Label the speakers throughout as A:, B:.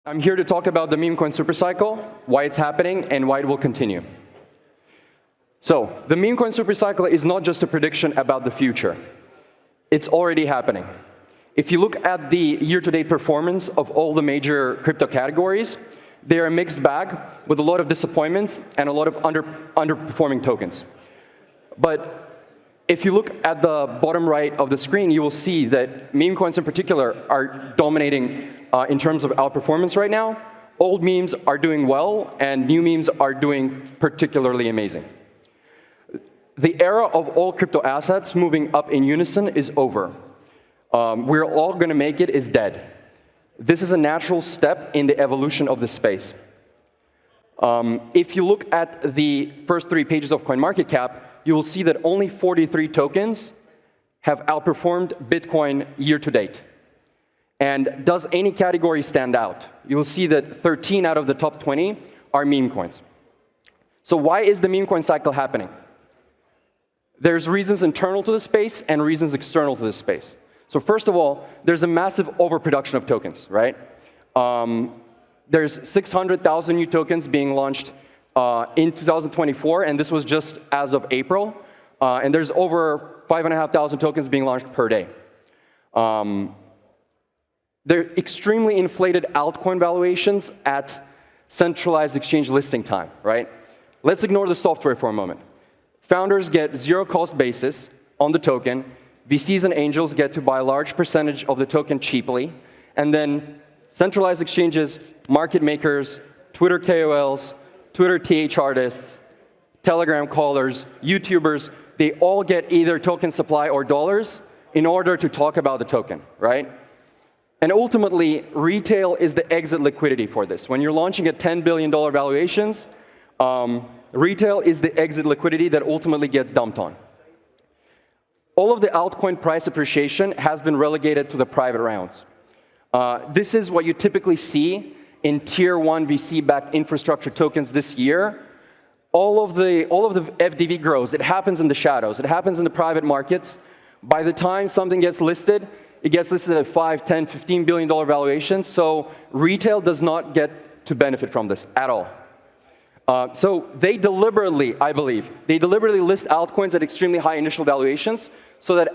A: I'm here to talk about the meme coin supercycle, why it's happening, and why it will continue. So, the meme coin supercycle is not just a prediction about the future. It's already happening. If you look at the year-to-date performance of all the major crypto categories, they're a mixed bag with a lot of disappointments and a lot of underperforming tokens. But if you look at the bottom right of the screen, you will see that meme coins in particular are dominating in terms of outperformance right now. Old memes are doing well, and new memes are doing particularly amazing. The era of all crypto assets moving up in unison is over. We're all going to make it is dead. This is a natural step in the evolution of the space. If you look at the first 3 pages of CoinMarketCap, you will see that only 43 tokens have outperformed Bitcoin year to date. And does any category stand out? You will see that 13 out of the top 20 are meme coins. So why is the meme coin cycle happening? There's reasons internal to the space and reasons external to the space. So first of all, there's a massive overproduction of tokens, right? There's 600,000 new tokens being launched in 2024, and this was just as of April. And there's over 5,500 tokens being launched per day. They're extremely inflated altcoin valuations at centralized exchange listing time, right? Let's ignore the software for a moment. Founders get zero cost basis on the token. VCs and angels get to buy a large percentage of the token cheaply. And then centralized exchanges, market makers, Twitter KOLs, Twitter TH artists, Telegram callers, YouTubers, they all get either token supply or dollars in order to talk about the token, right? And ultimately, retail is the exit liquidity for this. When you're launching at $10 billion valuations, retail is the exit liquidity that ultimately gets dumped on. All of the altcoin price appreciation has been relegated to the private rounds. This is what you typically see in Tier 1 VC-backed infrastructure tokens this year. All of the FDV grows. It happens in the shadows. It happens in the private markets. By the time something gets listed, it gets listed at 5, 10, $15 billion valuations, so retail does not get to benefit from this at all. So they deliberately, I believe, they deliberately list altcoins at extremely high initial valuations so that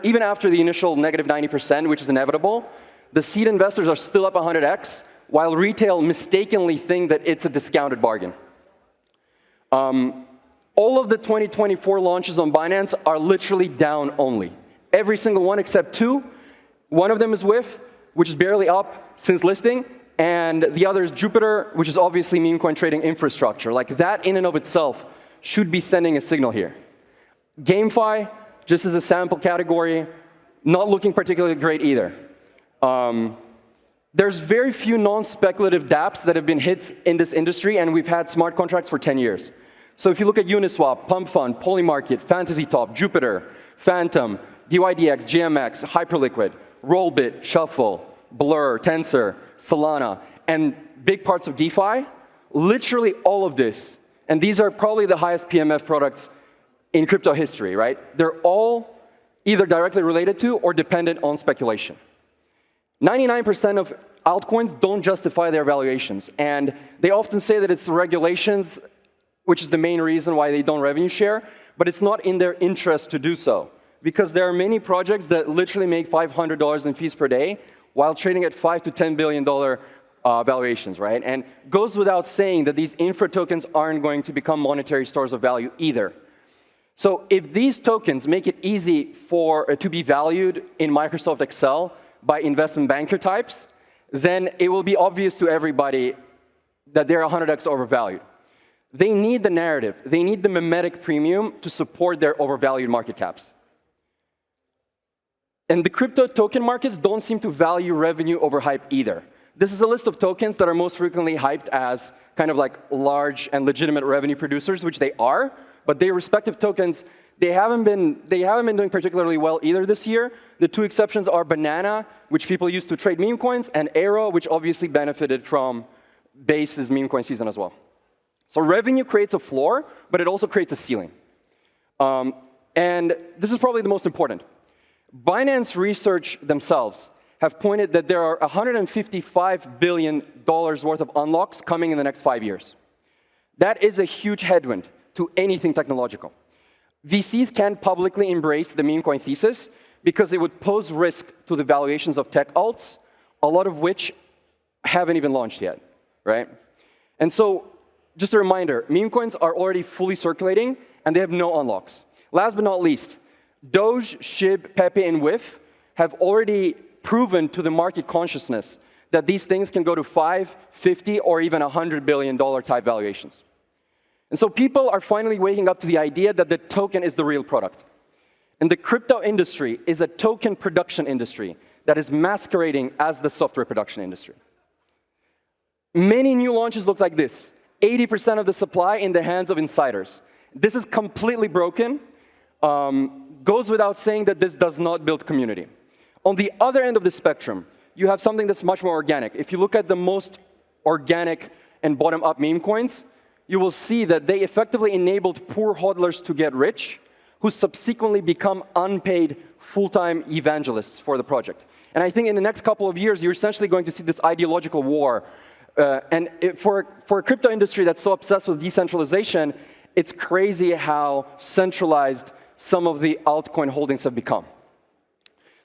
A: even after the initial negative 90%, which is inevitable, the seed investors are still up 100x, while retail mistakenly think that it's a discounted bargain. All of the 2024 launches on Binance are literally down only. Every single one except 2. One of them is WIF, which is barely up since listing, and the other is Jupiter, which is obviously meme coin trading infrastructure. Like that in and of itself should be sending a signal here. GameFi, just as a sample category, not looking particularly great either. There's very few non-speculative dApps that have been hits in this industry, and we've had smart contracts for 10 years. So if you look at Uniswap, Pump Fund, Polymarket, Fantasy Top, Jupiter, Phantom, DYDX, GMX, Hyperliquid, Rollbit, Shuffle, Blur, Tensor, Solana, and big parts of DeFi, literally all of this, and these are probably the highest PMF products in crypto history, right? They're all either directly related to or dependent on speculation. 99% of altcoins don't justify their valuations, and they often say that it's the regulations, which is the main reason why they don't revenue share, but it's not in their interest to do so, because there are many projects that literally make $500 in fees per day while trading at $5 to $10 billion valuations, right? And goes without saying that these infra tokens aren't going to become monetary stores of value either. So if these tokens make it easy to be valued in Microsoft Excel by investment banker types, then it will be obvious to everybody that they're 100x overvalued. They need the narrative. They need the mimetic premium to support their overvalued market caps. And the crypto token markets don't seem to value revenue over hype either. This is a list of tokens that are most frequently hyped as kind of like large and legitimate revenue producers, which they are, but their respective tokens, they haven't been doing particularly well either this year. The 2 exceptions are Banana, which people use to trade meme coins, and Aero, which obviously benefited from Base's meme coin season as well. So revenue creates a floor, but it also creates a ceiling. And this is probably the most important. Binance research themselves have pointed that there are $155 billion worth of unlocks coming in the next 5 years. That is a huge headwind to anything technological. VCs can't publicly embrace the meme coin thesis because it would pose risk to the valuations of tech alts, a lot of which haven't even launched yet, right? And so, just a reminder, meme coins are already fully circulating, and they have no unlocks. Last but not least, Doge, SHIB, Pepe, and WIF have already proven to the market consciousness that these things can go to 5, 50, or even $100 billion type valuations. And so people are finally waking up to the idea that the token is the real product. And the crypto industry is a token production industry that is masquerading as the software production industry. Many new launches look like this. 80% of the supply in the hands of insiders. This is completely broken. Goes without saying that this does not build community. On the other end of the spectrum, you have something that's much more organic. If you look at the most organic and bottom-up meme coins, you will see that they effectively enabled poor hodlers to get rich, who subsequently become unpaid full-time evangelists for the project. And I think in the next couple of years, you're essentially going to see this ideological war. For a crypto industry that's so obsessed with decentralization, it's crazy how centralized some of the altcoin holdings have become.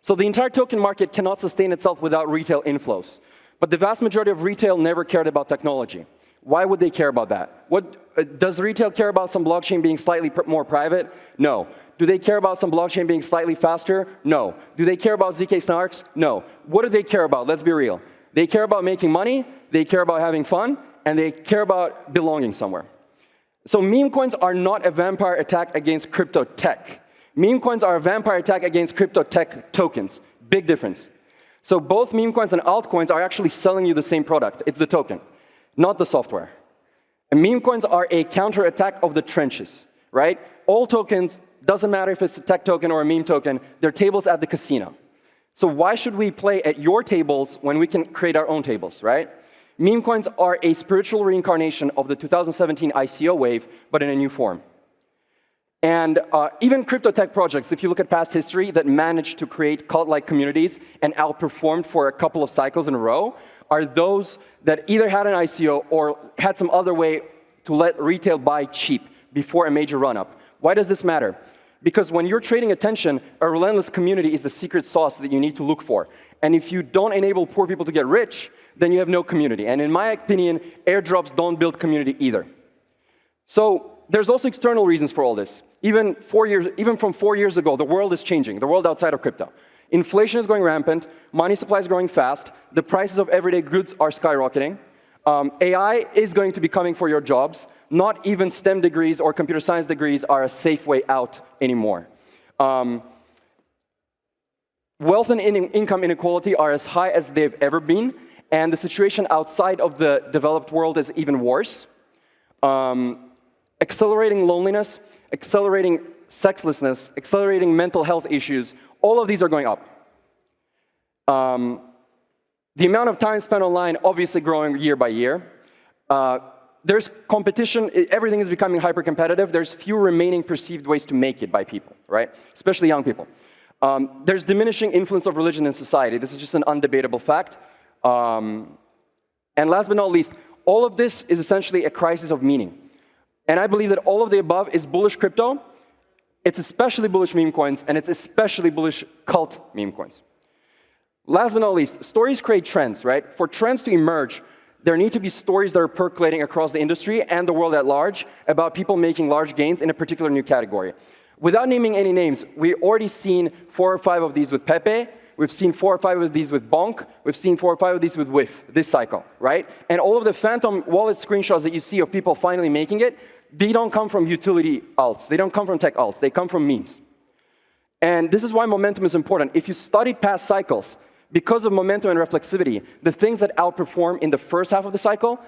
A: So the entire token market cannot sustain itself without retail inflows. But the vast majority of retail never cared about technology. Why would they care about that? Does retail care about some blockchain being slightly more private? No. Do they care about some blockchain being slightly faster? No. Do they care about ZK snarks? No. What do they care about? Let's be real. They care about making money, they care about having fun, and they care about belonging somewhere. So meme coins are not a vampire attack against crypto tech. Meme coins are a vampire attack against crypto tech tokens. Big difference. So both meme coins and altcoins are actually selling you the same product. It's the token, not the software. And meme coins are a counterattack of the trenches, right? All tokens, doesn't matter if it's a tech token or a meme token, they're tables at the casino. So why should we play at your tables when we can create our own tables, right? Meme coins are a spiritual reincarnation of the 2017 ICO wave, but in a new form. And even crypto tech projects, if you look at past history, that managed to create cult-like communities and outperformed for a couple of cycles in a row, are those that either had an ICO or had some other way to let retail buy cheap before a major run-up. Why does this matter? Because when you're trading attention, a relentless community is the secret sauce that you need to look for. And if you don't enable poor people to get rich, then you have no community. And in my opinion, airdrops don't build community either. So there's also external reasons for all this. Even from 4 years ago, the world is changing, the world outside of crypto. Inflation is going rampant, money supply is growing fast, the prices of everyday goods are skyrocketing. AI is going to be coming for your jobs. Not even STEM degrees or computer science degrees are a safe way out anymore. Wealth and income inequality are as high as they've ever been, and the situation outside of the developed world is even worse. Accelerating loneliness, accelerating sexlessness, accelerating mental health issues, all of these are going up. The amount of time spent online obviously growing year by year. There's competition, everything is becoming hyper-competitive. There's few remaining perceived ways to make it by people, right? Especially young people. There's diminishing influence of religion in society. This is just an undebatable fact. And last but not least, all of this is essentially a crisis of meaning. And I believe that all of the above is bullish crypto. It's especially bullish meme coins, and it's especially bullish cult meme coins. Last but not least, stories create trends, right? For trends to emerge, there need to be stories that are percolating across the industry and the world at large about people making large gains in a particular new category. Without naming any names, we've already seen 4 or 5 of these with Pepe. We've seen 4 or 5 of these with Bonk. We've seen 4 or 5 of these with WIF this cycle, right? And all of the phantom wallet screenshots that you see of people finally making it, they don't come from utility alts. They don't come from tech alts. They come from memes. And this is why momentum is important. If you study past cycles, because of momentum and reflexivity, the things that outperform in the first half of the cycle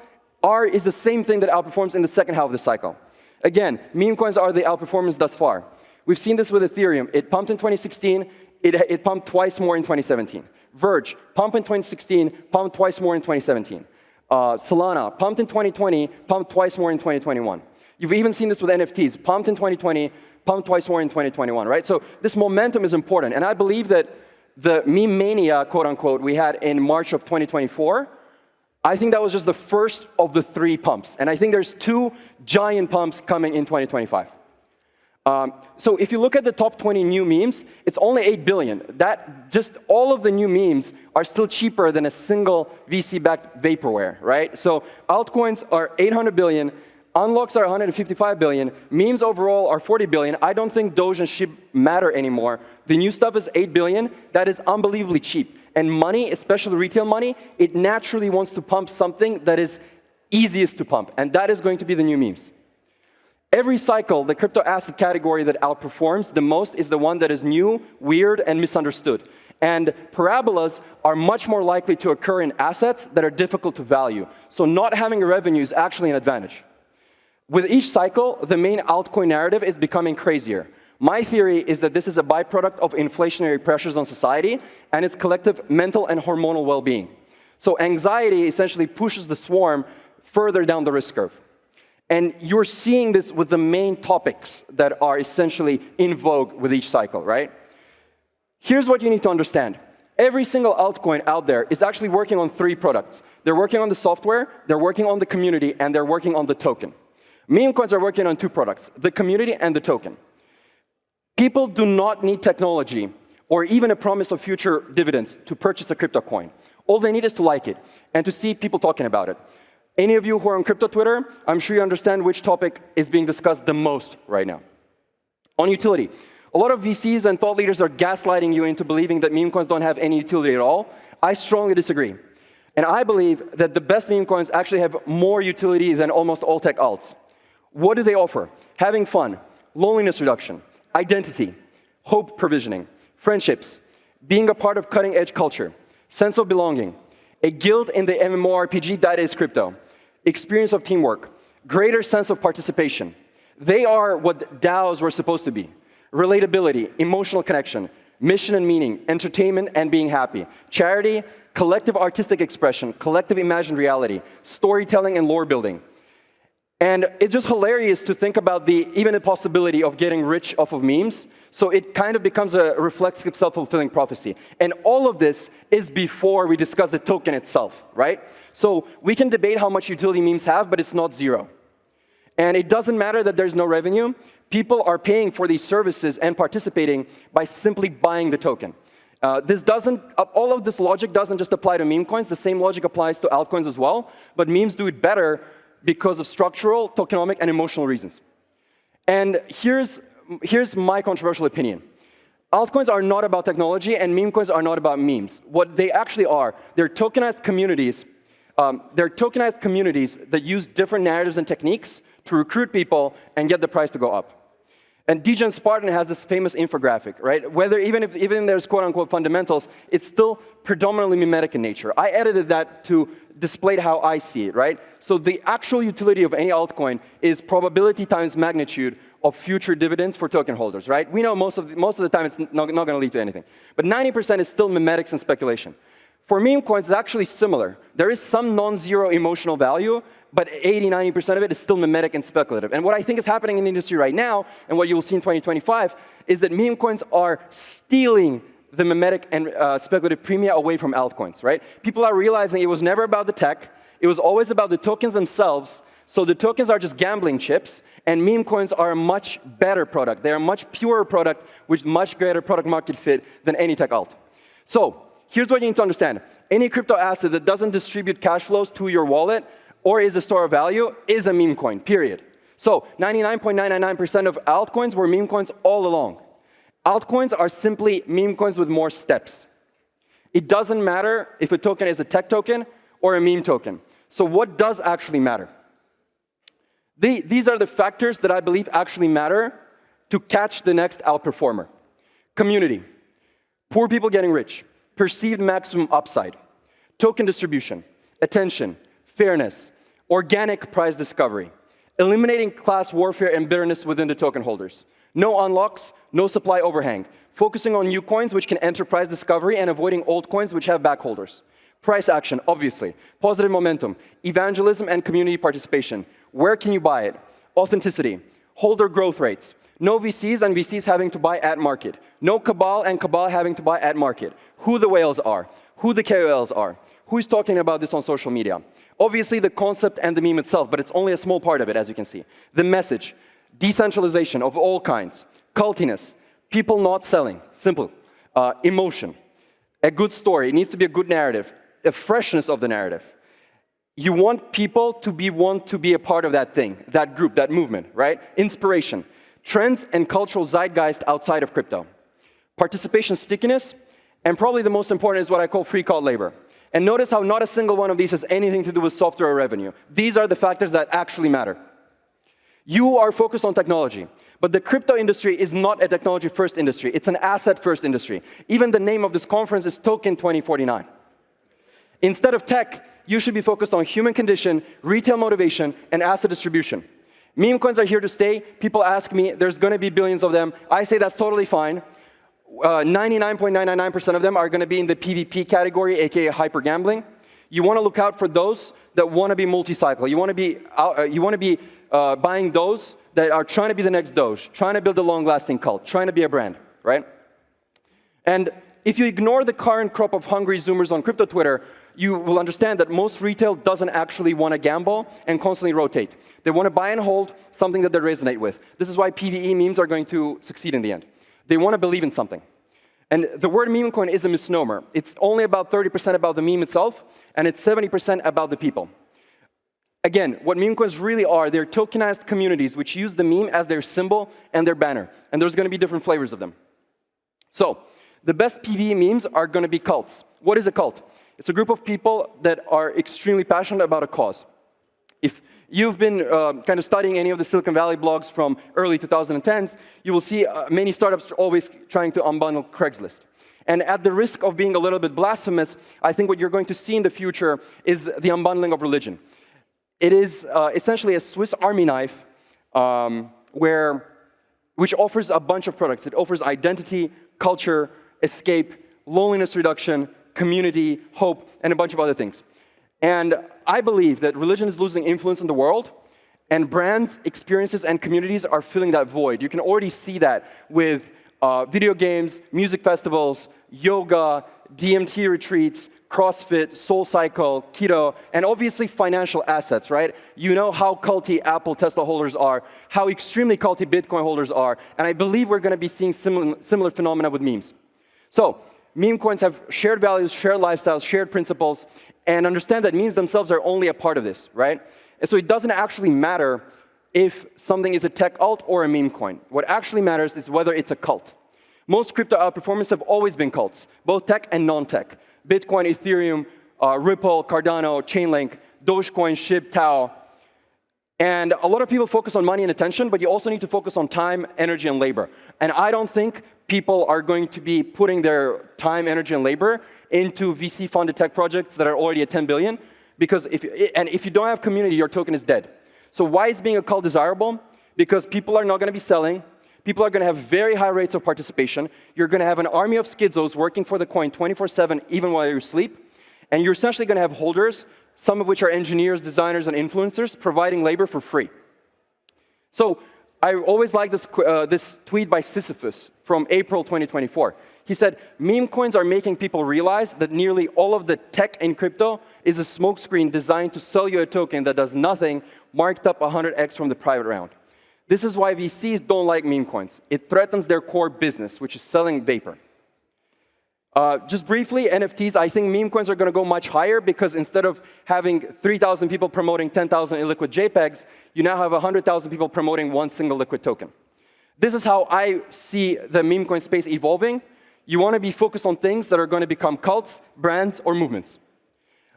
A: is the same thing that outperforms in the second half of the cycle. Again, meme coins are the outperformance thus far. We've seen this with Ethereum. It pumped in 2016. It pumped twice more in 2017. Verge, pumped in 2016, pumped twice more in 2017. Solana, pumped in 2020, pumped twice more in 2021. You've even seen this with NFTs, pumped in 2020, pumped twice more in 2021, right? So this momentum is important, and I believe that the meme mania, quote unquote, we had in March of 2024, I think that was just the first of the 3 pumps. And I think there's 2 giant pumps coming in 2025. So if you look at the top 20 new memes, it's only 8 billion. That just all of the new memes are still cheaper than a single VC-backed vaporware, right? So altcoins are 800 billion, unlocks are 155 billion, memes overall are 40 billion. I don't think Doge and SHIB matter anymore. The new stuff is 8 billion. That is unbelievably cheap. And money, especially retail money, it naturally wants to pump something that is easiest to pump, and that is going to be the new memes. Every cycle, the crypto asset category that outperforms the most is the one that is new, weird, and misunderstood. And parabolas are much more likely to occur in assets that are difficult to value. So not having a revenue is actually an advantage. With each cycle, the main altcoin narrative is becoming crazier. My theory is that this is a byproduct of inflationary pressures on society and its collective mental and hormonal well-being. So anxiety essentially pushes the swarm further down the risk curve. And you're seeing this with the main topics that are essentially in vogue with each cycle, right? Here's what you need to understand. Every single altcoin out there is actually working on 3 products. They're working on the software, they're working on the community, and they're working on the token. Meme coins are working on 2 products, the community and the token. People do not need technology or even a promise of future dividends to purchase a crypto coin. All they need is to like it and to see people talking about it. Any of you who are on crypto Twitter, I'm sure you understand which topic is being discussed the most right now. On utility, a lot of VCs and thought leaders are gaslighting you into believing that meme coins don't have any utility at all. I strongly disagree. And I believe that the best meme coins actually have more utility than almost all tech alts. What do they offer? Having fun, loneliness reduction, identity, hope provisioning, friendships, being a part of cutting-edge culture, sense of belonging, a guild in the MMORPG that is crypto, experience of teamwork, greater sense of participation. They are what DAOs were supposed to be. Relatability, emotional connection, mission and meaning, entertainment and being happy, charity, collective artistic expression, collective imagined reality, storytelling and lore building. And it's just hilarious to think about even the possibility of getting rich off of memes. So it kind of becomes a reflexive self-fulfilling prophecy. And all of this is before we discuss the token itself, right? So we can debate how much utility memes have, but it's not 0. And it doesn't matter that there's no revenue. People are paying for these services and participating by simply buying the token. All of this logic doesn't just apply to meme coins. The same logic applies to altcoins as well. But memes do it better because of structural, tokenomic, and emotional reasons. And here's my controversial opinion. Altcoins are not about technology, and meme coins are not about memes. What they actually are, they're tokenized communities. They're tokenized communities that use different narratives and techniques to recruit people and get the price to go up. And Degen Spartan has this famous infographic, right? Even if there's quote-unquote fundamentals, it's still predominantly mimetic in nature. I edited that to display how I see it, right? So the actual utility of any altcoin is probability times magnitude of future dividends for token holders, right? We know most of the time it's not going to lead to anything. But 90% is still mimetics and speculation. For meme coins, it's actually similar. There is some non-zero emotional value, but 80–90% of it is still mimetic and speculative. And what I think is happening in the industry right now, and what you will see in 2025, is that meme coins are stealing the mimetic and speculative premia away from altcoins, right? People are realizing it was never about the tech. It was always about the tokens themselves. So the tokens are just gambling chips, and meme coins are a much better product. They are a much purer product with much greater product market fit than any tech alt. So here's what you need to understand. Any crypto asset that doesn't distribute cash flows to your wallet or is a store of value is a meme coin, period. So 99.999% of altcoins were meme coins all along. Altcoins are simply meme coins with more steps. It doesn't matter if a token is a tech token or a meme token. So what does actually matter? These are the factors that I believe actually matter to catch the next outperformer. Community, poor people getting rich, perceived maximum upside, token distribution, attention, fairness, organic price discovery, eliminating class warfare and bitterness within the token holders, no unlocks, no supply overhang, focusing on new coins which can enter price discovery and avoiding old coins which have backholders. Price action, obviously, positive momentum, evangelism and community participation. Where can you buy it? Authenticity, holder growth rates, No VCs and VCs having to buy at market. No cabal and cabal having to buy at market. Who the whales are, who the KOLs are, who's talking about this on social media. Obviously, the concept and the meme itself, but it's only a small part of it, as you can see. The message, decentralization of all kinds, cultiness, people not selling, simple, emotion, a good story. It needs to be a good narrative, a freshness of the narrative. You want people to want to be a part of that thing, that group, that movement, right? Inspiration, trends and cultural zeitgeist outside of crypto. Participation stickiness, and probably the most important is what I call free cult labor. And notice how not a single one of these has anything to do with software or revenue. These are the factors that actually matter. You are focused on technology, but the crypto industry is not a technology-first industry. It's an asset-first industry. Even the name of this conference is TOKEN2049. Instead of tech, you should be focused on human condition, retail motivation, and asset distribution. Meme coins are here to stay. People ask me, there's going to be billions of them. I say that's totally fine. 99.999% of them are going to be in the PvP category, aka hyper gambling. You want to look out for those that want to be multi-cycle. You want to be buying those that are trying to be the next Doge, trying to build a long-lasting cult, trying to be a brand, right? And if you ignore the current crop of hungry Zoomers on crypto Twitter, you will understand that most retail doesn't actually want to gamble and constantly rotate. They want to buy and hold something that they resonate with. This is why PvE memes are going to succeed in the end. They want to believe in something. And the word meme coin is a misnomer. It's only about 30% about the meme itself, and it's 70% about the people. Again, what meme coins really are, they're tokenized communities which use the meme as their symbol and their banner. And there's going to be different flavors of them. So, the best PvE memes are going to be cults. What is a cult? It's a group of people that are extremely passionate about a cause. If you've been kind of studying any of the Silicon Valley blogs from early 2010s, you will see many startups are always trying to unbundle Craigslist. And at the risk of being a little bit blasphemous, I think what you're going to see in the future is the unbundling of religion. It is essentially a Swiss Army knife which offers a bunch of products. It offers identity, culture, escape, loneliness reduction, community, hope, and a bunch of other things. And I believe that religion is losing influence in the world, and brands, experiences, and communities are filling that void. You can already see that with video games, music festivals, yoga, DMT retreats, CrossFit, SoulCycle, keto, and obviously financial assets, right? You know how culty Apple, Tesla holders are, how extremely culty Bitcoin holders are, and I believe we're going to be seeing similar phenomena with memes. So, meme coins have shared values, shared lifestyles, shared principles, and understand that memes themselves are only a part of this, right? And so it doesn't actually matter if something is a tech alt or a meme coin. What actually matters is whether it's a cult. Most crypto outperformers have always been cults, both tech and non-tech. Bitcoin, Ethereum, Ripple, Cardano, Chainlink, Dogecoin, SHIB, Tau. And a lot of people focus on money and attention, but you also need to focus on time, energy, and labor. And I don't think people are going to be putting their time, energy, and labor into VC-funded tech projects that are already at 10 billion, because if you don't have community, your token is dead. So why is being a cult desirable? Because people are not going to be selling. People are going to have very high rates of participation. You're going to have an army of schizos working for the coin 24/7, even while you sleep. And you're essentially going to have holders, some of which are engineers, designers, and influencers, providing labor for free. So I always like this tweet by Sisyphus from April 2024. He said, meme coins are making people realize that nearly all of the tech in crypto is a smokescreen designed to sell you a token that does nothing, marked up 100x from the private round. This is why VCs don't like meme coins. It threatens their core business, which is selling vapor. Just briefly, NFTs, I think meme coins are going to go much higher because instead of having 3,000 people promoting 10,000 illiquid JPEGs, you now have 100,000 people promoting one single liquid token. This is how I see the meme coin space evolving. You want to be focused on things that are going to become cults, brands, or movements.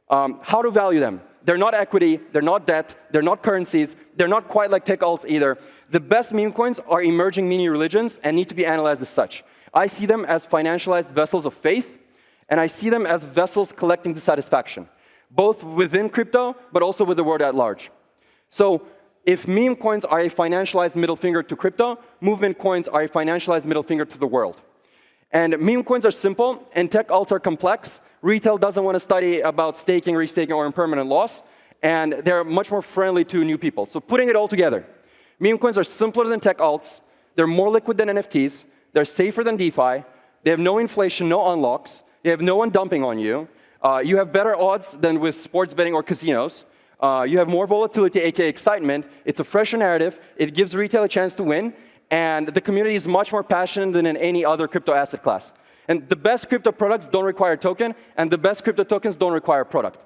A: How to value them? They're not equity, they're not debt, they're not currencies, they're not quite like tech alts either. The best meme coins are emerging mini religions and need to be analyzed as such. I see them as financialized vessels of faith, and I see them as vessels collecting dissatisfaction, both within crypto, but also with the world at large. So if meme coins are a financialized middle finger to crypto, movement coins are a financialized middle finger to the world. And meme coins are simple, and tech alts are complex. Retail doesn't want to study about staking, restaking, or impermanent loss, and they're much more friendly to new people. So putting it all together, meme coins are simpler than tech alts, They're more liquid than NFTs. They're safer than DeFi. They have no inflation, no unlocks. They have no one dumping on you. You have better odds than with sports betting or casinos. You have more volatility, aka excitement. It's a fresher narrative. It gives retail a chance to win. And the community is much more passionate than in any other crypto asset class. And the best crypto products don't require token, and the best crypto tokens don't require product.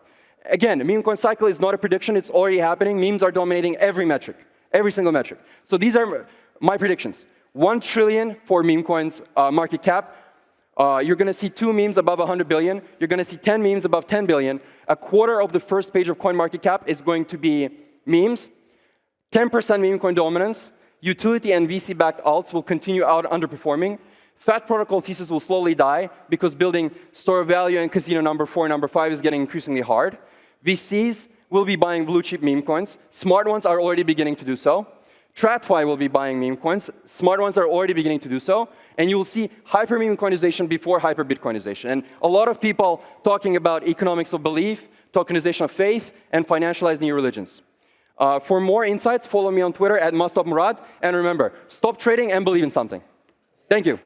A: Again, meme coin cycle is not a prediction. It's already happening. Memes are dominating every metric, every single metric. So these are my predictions. 1 trillion for meme coins market cap. You're going to see 2 memes above 100 billion. You're going to see 10 memes above 10 billion. A quarter of the first page of CoinMarketCap is going to be memes. 10% meme coin dominance. Utility and VC-backed alts will continue out underperforming. Fat protocol thesis will slowly die because building store of value and casino number 4 and number 5 is getting increasingly hard. VCs will be buying blue chip meme coins. Smart ones are already beginning to do so. TradFi will be buying meme coins. Smart ones are already beginning to do so. And you will see hyper meme coinization before hyper Bitcoinization. And a lot of people talking about economics of belief, tokenization of faith, and financialized new religions. For more insights, follow me on Twitter @MustopMurad. And remember, stop trading and believe in something. Thank you.